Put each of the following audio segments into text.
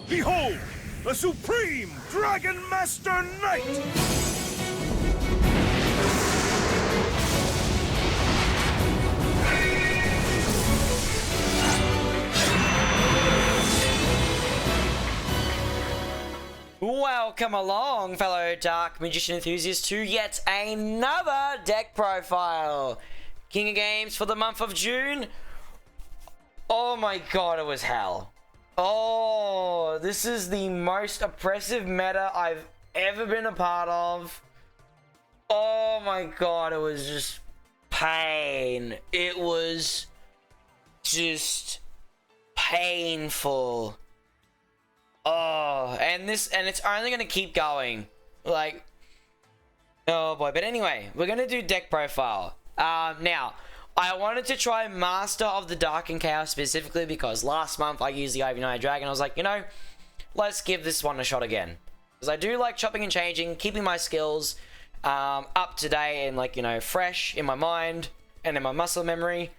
Behold, the Supreme Dragon Master Knight! Welcome along, fellow Dark Magician enthusiasts, to yet another deck profile. King of Games for the month of June. Oh my god, it was hell. Oh, this is the most oppressive meta I've ever been a part of. Oh my god, it was just pain. It was just painful. Oh, and it's only gonna keep going. Like, oh boy. But anyway, we're gonna do deck profile. Now, I wanted to try Master of the Dark and Chaos specifically because last month I used the Ivy Knight Dragon. I was like, you know, let's give this one a shot again. Because I do like chopping and changing, keeping my skills up to date and, like, you know, fresh in my mind and in my muscle memory.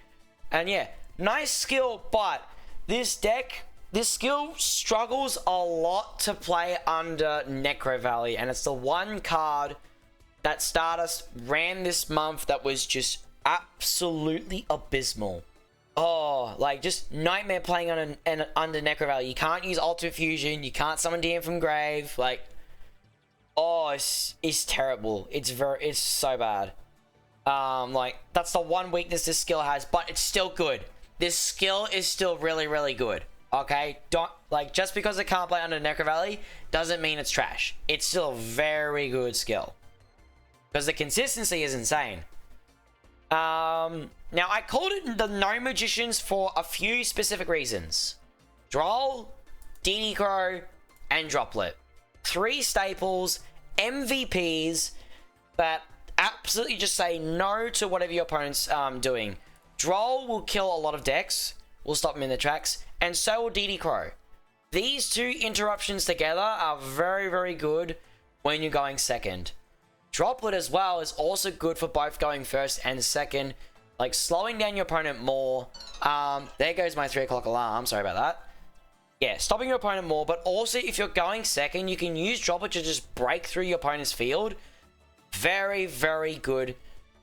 And yeah, nice skill, but this deck, this skill struggles a lot to play under Necro Valley, and it's the one card that Stardust ran this month that was just absolutely abysmal. Oh, like, just nightmare playing on under Necro Valley. You can't use Ultimate Fusion, you can't summon DM from Grave, like, oh, it's terrible. It's so bad. Like, that's the one weakness this skill has, but it's still good. This skill is still really, really good. Okay, don't, like, just because it can't play under Necro Valley doesn't mean it's trash. It's still a very good skill. Because the consistency is insane. Now, I called it the No Magicians for a few specific reasons. Droll, DD Crow, and Droplet. 3 staples, MVPs, that absolutely just say no to whatever your opponent's doing. Droll will kill a lot of decks, will stop them in their tracks, and so will DD Crow. These 2 interruptions together are very good when you're going second. Droplet as well is also good for both going first and second, like slowing down your opponent more. There goes my 3 o'clock alarm, sorry about that. Yeah, stopping your opponent more, but also if you're going second, you can use Droplet to just break through your opponent's field. Very good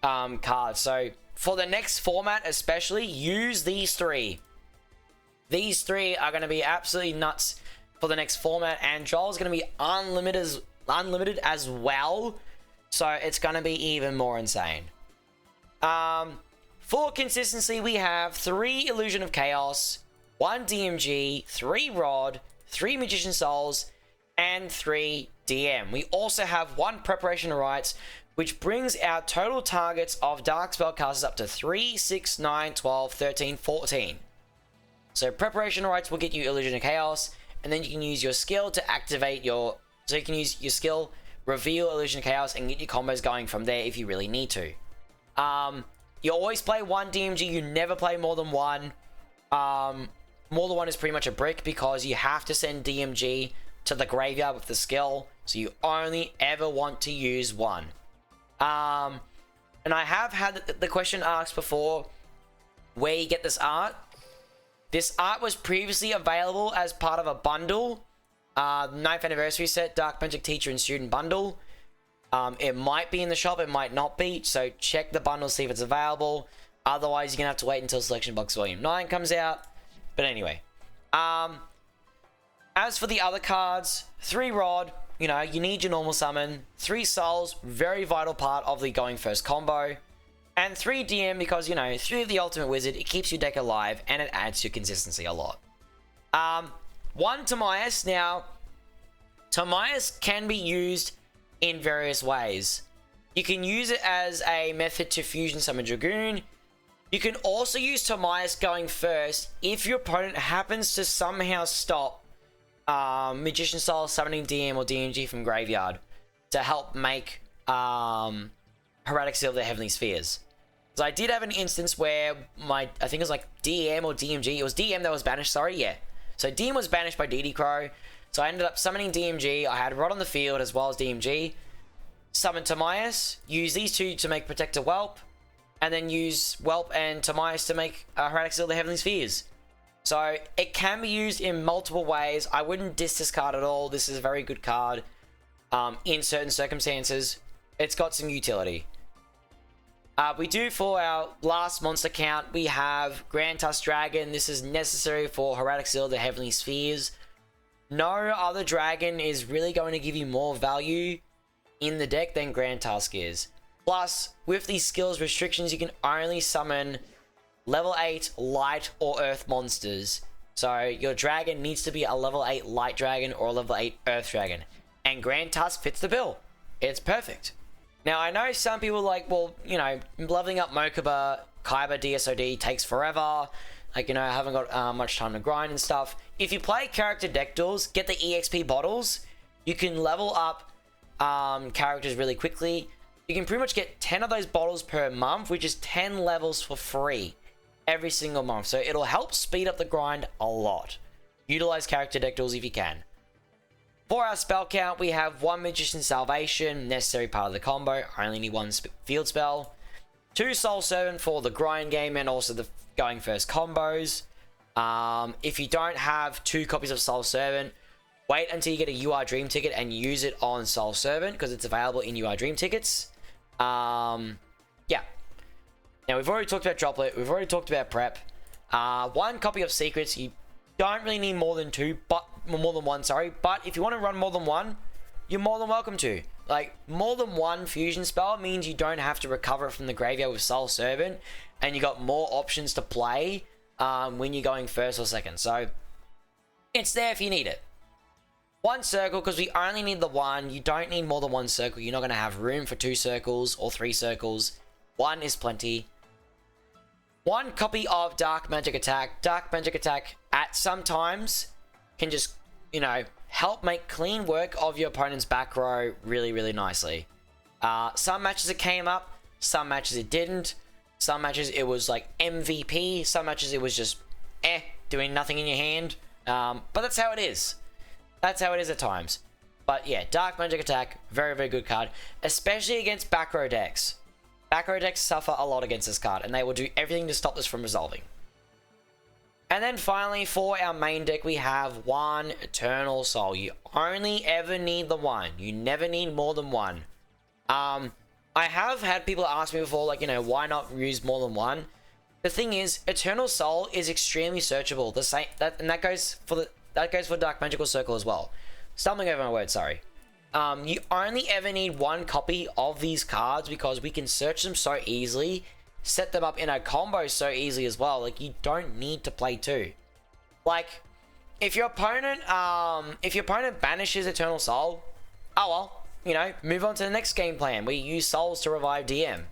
card. So for the next format especially, use these 3. These 3 are going to be absolutely nuts for the next format, and Joel's going to be unlimited as well, so it's going to be even more insane. For consistency, we have 3 Illusion of Chaos, 1 DMG, 3 Rod, 3 Magician Souls, and 3 DM. We also have 1 Preparation of Rites, which brings our total targets of Dark Spellcasters up to 3, 6, 9, 12, 13, 14. So Preparation of Rites will get you Illusion of Chaos, and then you can use your skill to activate your... So you can use your skill, reveal Illusion of Chaos, and get your combos going from there if you really need to. You always play 1 DMG, you never play more than 1. More than 1 is pretty much a brick because you have to send DMG to the graveyard with the skill, so you only ever want to use 1. And I have had the question asked before, where you get this art. This art was previously available as part of a bundle. 9th anniversary set, Dark Magic Teacher and Student bundle. It might be in the shop, it might not be, so check the bundle, see if it's available. Otherwise, you're gonna have to wait until Selection Box Volume 9 comes out. But anyway, as for the other cards, 3 Rod, you know, you need your normal summon. 3 Souls, very vital part of the going first combo. And 3 DM because, you know, 3 of the Ultimate Wizard, it keeps your deck alive and it adds to consistency a lot. 1 Timaeus. Now, Timaeus can be used in various ways. You can use it as a method to fusion summon Dragoon. You can also use Timaeus going first if your opponent happens to somehow stop Magician Style summoning DM or DMG from graveyard to help make Hermetic Seal of the Heavenly Spheres. So I did have an instance where I think it was like DM or DMG. It was DM that was banished, sorry, yeah. So DM was banished by DD Crow. So I ended up summoning DMG. I had Rod on the field as well as DMG. Summon Timaeus. Use these 2 to make Protector Whelp. And then use Whelp and Timaeus to make Hermetic Seal of the Heavenly Spheres. So it can be used in multiple ways. I wouldn't diss this card at all. This is a very good card. In certain circumstances, it's got some utility. We do, for our last monster count, we have Grand Tusk Dragon. This is necessary for Hieratic Seal, the Heavenly Spheres. No other dragon is really going to give you more value in the deck than Grand Tusk is. Plus, with these skills restrictions, you can only summon level 8 light or earth monsters. So your dragon needs to be a level 8 light dragon or a level 8 earth dragon. And Grand Tusk fits the bill. It's perfect. Now, I know some people are like, well, you know, leveling up Mokuba, Kaiba, DSOD takes forever. Like, you know, I haven't got much time to grind and stuff. If you play character deck duels, get the EXP bottles, you can level up characters really quickly. You can pretty much get 10 of those bottles per month, which is 10 levels for free every single month. So it'll help speed up the grind a lot. Utilize character deck duels if you can. For our spell count, we have 1 Magician's Salvation, necessary part of the combo. Only need 1 field spell. 2 Soul Servant for the grind game and also the going first combos. If you don't have 2 copies of Soul Servant, wait until you get a UR Dream ticket and use it on Soul Servant because it's available in UR Dream tickets. Yeah. Now, we've already talked about Droplet. We've already talked about Prep. 1 copy of Secrets. You don't really need more than 2, but more than 1, sorry. But if you want to run more than 1, you're more than welcome to. Like, more than 1 fusion spell means you don't have to recover it from the graveyard with Soul Servant, and you got more options to play when you're going first or second. So it's there if you need it. 1 circle, because we only need the 1. You don't need more than 1 circle. You're not going to have room for 2 circles or 3 circles. 1 is plenty. 1 copy of Dark Magic Attack. Dark Magic Attack at some times can just, you know, help make clean work of your opponent's back row really, really nicely. Some matches it came up, some matches it didn't. Some matches it was like MVP, some matches it was just doing nothing in your hand. But that's how it is. That's how it is at times. But yeah, Dark Magic Attack, very, very good card, especially against back row decks. Back row decks suffer a lot against this card, and they will do everything to stop this from resolving. And then finally, for our main deck, we have 1 Eternal Soul. You only ever need the 1. You never need more than 1. I have had people ask me before, like, you know, why not use more than 1? The thing is, Eternal Soul is extremely searchable. The same that goes for Dark Magical Circle as well. Stumbling over my words, sorry. You only ever need 1 copy of these cards because we can search them so easily, set them up in a combo so easily as well. Like, you don't need to play 2. Like, if your opponent banishes Eternal Soul, oh well, you know, move on to the next game plan. We use souls to revive DM.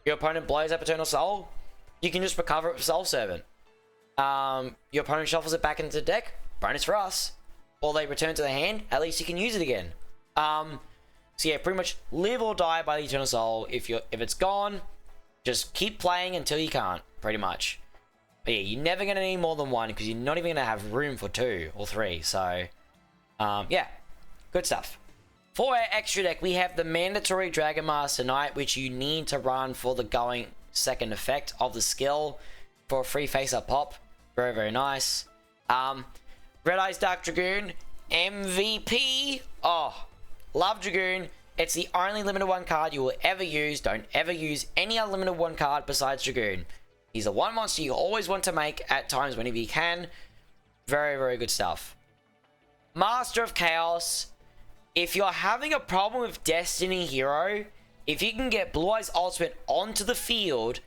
Your opponent blows up Eternal Soul, you can just recover it with Soul Servant. Your opponent shuffles it back into the deck, bonus for us. Or they return to the hand, at least you can use it again. So yeah, pretty much live or die by the Eternal Soul. If it's gone, just keep playing until you can't, pretty much. But yeah, you're never gonna need more than 1 because you're not even gonna have room for 2 or 3. So yeah, good stuff. For our extra deck, we have the mandatory Dragon Master Knight, which you need to run for the going second effect of the skill for a free face-up pop. Very, very nice. Red Eyes Dark Dragoon, MVP. Oh, love Dragoon. It's the only limited 1 card you will ever use. Don't ever use any other limited 1 card besides Dragoon. He's the 1 monster you always want to make at times whenever you can. Very, very good stuff. Master of Chaos. If you're having a problem with Destiny Hero, if you can get Blue Eyes Ultimate onto the field,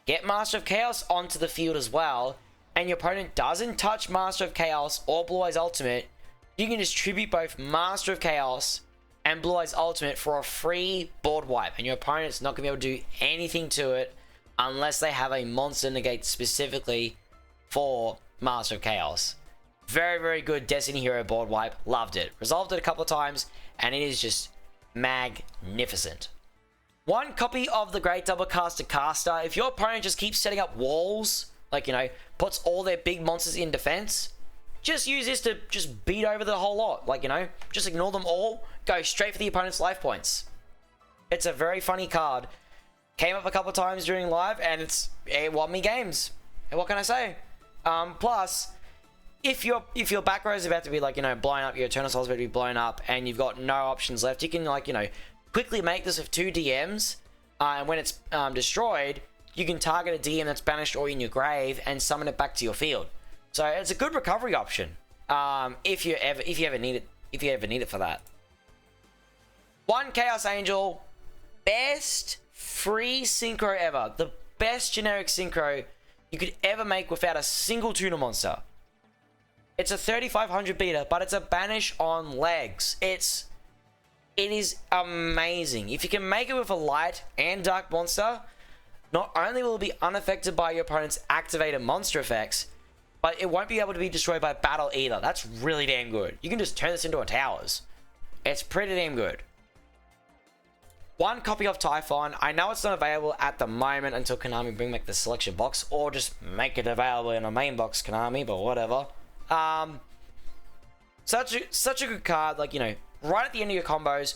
get Master of Chaos onto the field as well, and your opponent doesn't touch Master of Chaos or Blue Eyes Ultimate, you can distribute both Master of Chaos and Blue Eyes Ultimate for a free board wipe, and your opponent's not going to be able to do anything to it unless they have a monster negate specifically for Master of Chaos. Very, very good Destiny Hero board wipe. Loved it. Resolved it a couple of times, and it is just magnificent. 1 copy of the Great Double Caster. If your opponent just keeps setting up walls, like, you know, puts all their big monsters in defense, just use this to just beat over the whole lot. Like, you know, just ignore them all, go straight for the opponent's life points. It's a very funny card. Came up a couple of times during live, and it won me games. And what can I say? Plus, if your back row is about to be like, blown up, your Eternal Soul is about to be blown up, and you've got no options left, you can like, quickly make this with 2 DMs, and when it's destroyed, you can target a DM that's banished or in your grave and summon it back to your field. So it's a good recovery option. If you ever need it for that. 1 Chaos Angel, best free synchro ever. The best generic synchro you could ever make without a single tuner monster. It's a 3500 beta, but it's a banish on legs. It is amazing. If you can make it with a light and dark monster, not only will it be unaffected by your opponent's activated monster effects, but it won't be able to be destroyed by battle either. That's really damn good. You can just turn this into a towers. It's pretty damn good. 1 copy of Typhon. I know it's not available at the moment until Konami bring back the selection box, or just make it available in a main box, Konami, but whatever. Such a good card, like, right at the end of your combos,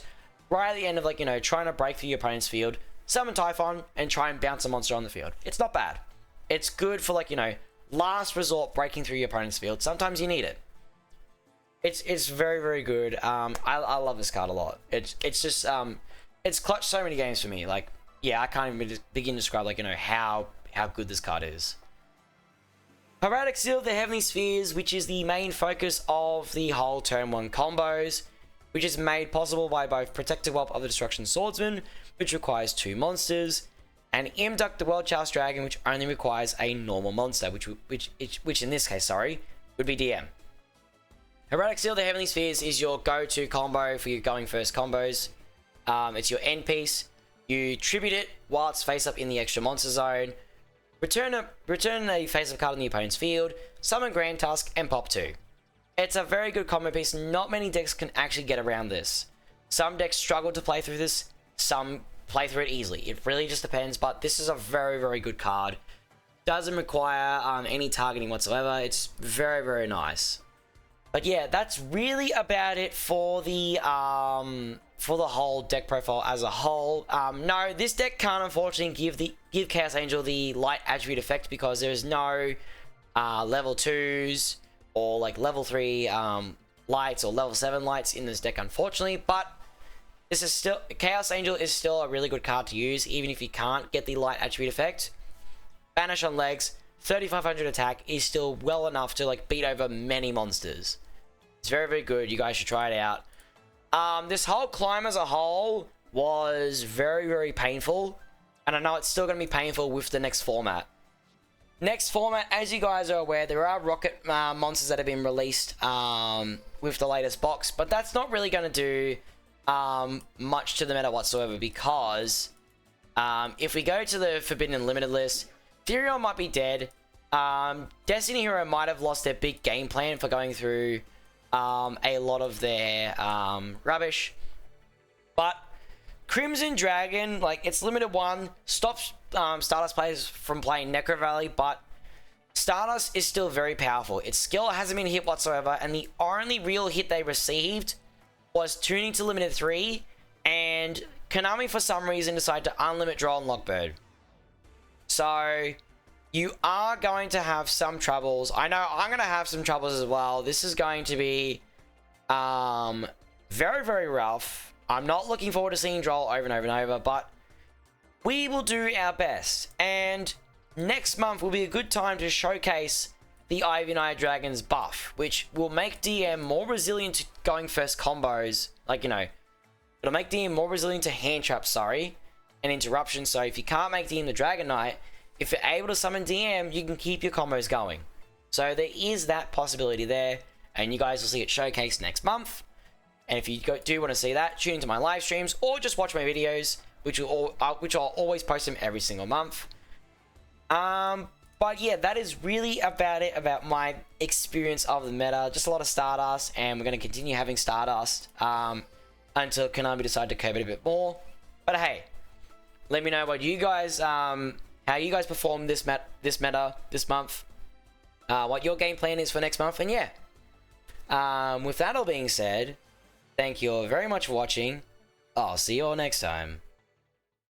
right at the end of, like, trying to break through your opponent's field, summon Typhon and try and bounce a monster on the field. It's not bad. It's good for, like, last resort breaking through your opponent's field. Sometimes you need it. It's very, very good. I love this card a lot. It's just, it's clutched so many games for me. Like, yeah, I can't even begin to describe, like, how good this card is. Hieratic Seal of the Heavenly Spheres, which is the main focus of the whole turn 1 combos, which is made possible by both Protective Whelp of the Destruction Swordsman, which requires 2 monsters, and Imduct the World Chalice Dragon, which only requires a normal monster, which in this case, sorry, would be DM. Hieratic Seal of the Heavenly Spheres is your go-to combo for your going first combos. It's your end piece. You tribute it while it's face up in the extra monster zone. Return a face-up card on the opponent's field, summon Grand Tusk, and pop 2. It's a very good combo piece. Not many decks can actually get around this. Some decks struggle to play through this, some play through it easily. It really just depends, but this is a very, very good card. Doesn't require any targeting whatsoever. It's very, very nice. But yeah, that's really about it for the whole deck profile as a whole. No, this deck can't unfortunately give Chaos Angel the light attribute effect because there is no level 2s or like level 3 lights or level 7 lights in this deck, unfortunately. But this is still, Chaos Angel is still a really good card to use even if you can't get the light attribute effect. Banish on legs, 3500 attack is still well enough to like beat over many monsters. It's very, very good. You guys should try it out. This whole climb as a whole was very, very painful, and I know it's still going to be painful with the next format. Next format, as you guys are aware, there are rocket monsters that have been released with the latest box, but that's not really going to do much to the meta whatsoever because if we go to the Forbidden and Limited list, Therion might be dead. Destiny Hero might have lost their big game plan for going through a lot of their rubbish, but Crimson Dragon, like, it's limited 1, stops Stardust players from playing Necro Valley, but Stardust is still very powerful. Its skill hasn't been hit whatsoever, and the only real hit they received was tuning to limited 3, and Konami for some reason decided to unlimit Droll and Lockbird. So you are going to have some troubles. I know I'm going to have some troubles as well. This is going to be very, very rough. I'm not looking forward to seeing Droll over and over and over, but we will do our best. And next month will be a good time to showcase the Ivy Knight Dragons buff, which will make DM more resilient to going first combos. Like, it'll make DM more resilient to hand traps, and interruptions. So if you can't make DM the Dragon Knight, if you're able to summon DM, you can keep your combos going. So there is that possibility there, and you guys will see it showcased next month. And if you do want to see that, tune into my live streams or just watch my videos, which I'll always post them every single month. But yeah, that is really about it about my experience of the meta. Just a lot of Stardust, and we're going to continue having Stardust until Konami decide to curb it a bit more. But hey, let me know what you guys how you guys perform this meta this month, what your game plan is for next month, and yeah. With that all being said, thank you all very much for watching. I'll see you all next time.